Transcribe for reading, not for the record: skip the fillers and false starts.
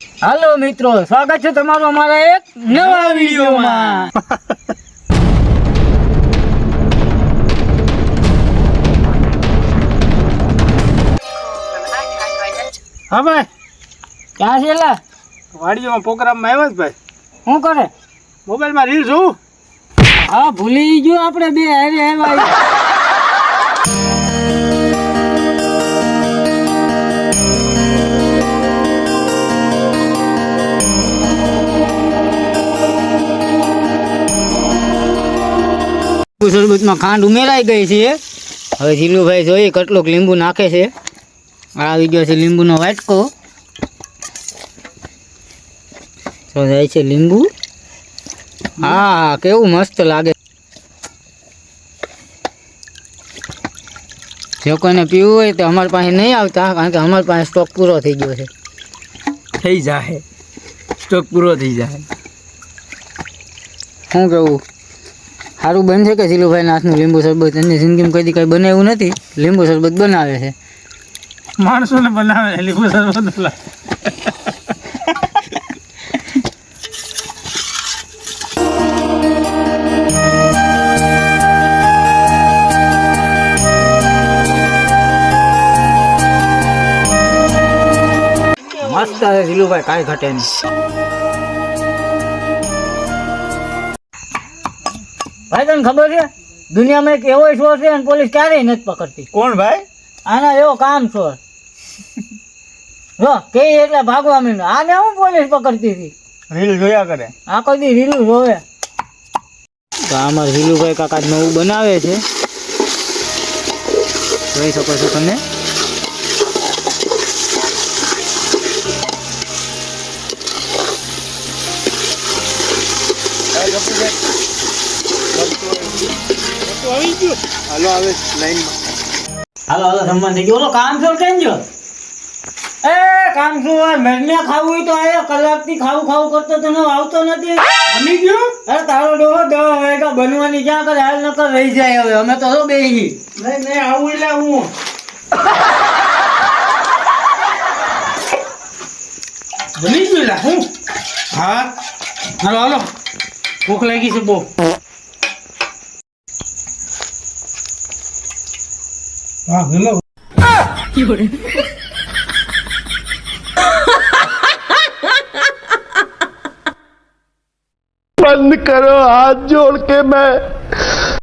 હાલો મિત્રો, સ્વાગત છે તમારું અમારા એક નવા વિડીયોમાં. હા ભાઈ, ક્યાં છે એલા? વાડીઓમાં પ્રોગ્રામમાં આવ્યા જ ભાઈ. શું કરે? મોબાઈલમાં રીલ જોઉં. હા, ભૂલી ગયો આપણે બે હારે આવ્યા. શરબતમાં ખાંડ ઉમેરાઈ ગઈ છે. હવે જીલુભાઈ જોઈએ કેટલોક લીંબુ નાખે છે. આ આવી ગયો છે લીંબુનો વાટકો. તો જાય છે લીંબુ. હા, કેવું મસ્ત લાગે. જો કોઈને પીવું હોય તો અમારી પાસે નહીં આવતા, કારણ કે અમારી પાસે સ્ટોક પૂરો થઈ ગયો છે. થઈ જાય, સ્ટોક પૂરો થઈ જાય. શું કેવું? સારું બનશે કે જીલુભાઈ હાથનું લીંબુ શરબત? એની જિંદગીમાં કદી કંઈ બનાવ્યું નથી. લીંબુ શરબત બનાવે છે. માણસોને બનાવે લીંબુ શરબત. મસ્ત છે જીલુભાઈ, કાંઈ ઘટે નહીં. ભાઈ તને ખબર છે દુનિયામાં એક એવો ચોર છે અને પોલીસ ક્યારેય નથી પકડતી? કોણ ભાઈ? આના એવો કામ ચોર. જો કે એટલે ભાગવા માંડ્યો. આને હું પોલીસ પકડતી હતી? રીલ જોયા કરે. આખો દી રીલું જોવે. તો અમારે જીલુભાઈ કાકા નવું બનાવે છે, જોઈ શકો છો તમે. આવી ગયું. હાલો આવે લાઈનમાં. હાલો જમવા થઈ ગયો. ઓલો કામ ચોર કેમ ગયો? એ કામ ચોર, મેરને ખાવું હોય તો આયો. કલાકથી ખાવું કરતો તો આવતો નથી. બની ગયું? અરે તારો ડોહો 10 વાગ્યા બનવાની ક્યાં કરે? હાલ નકર રહી જાય. હવે અમે તો બેહી. નહીં આવું એટલે હું બની ગયું એટલે હું. હા હાલો હાલો, ભૂખ લાગી છે બહુ. હા હેલો. बंद करो, हाथ जोड़ के मैं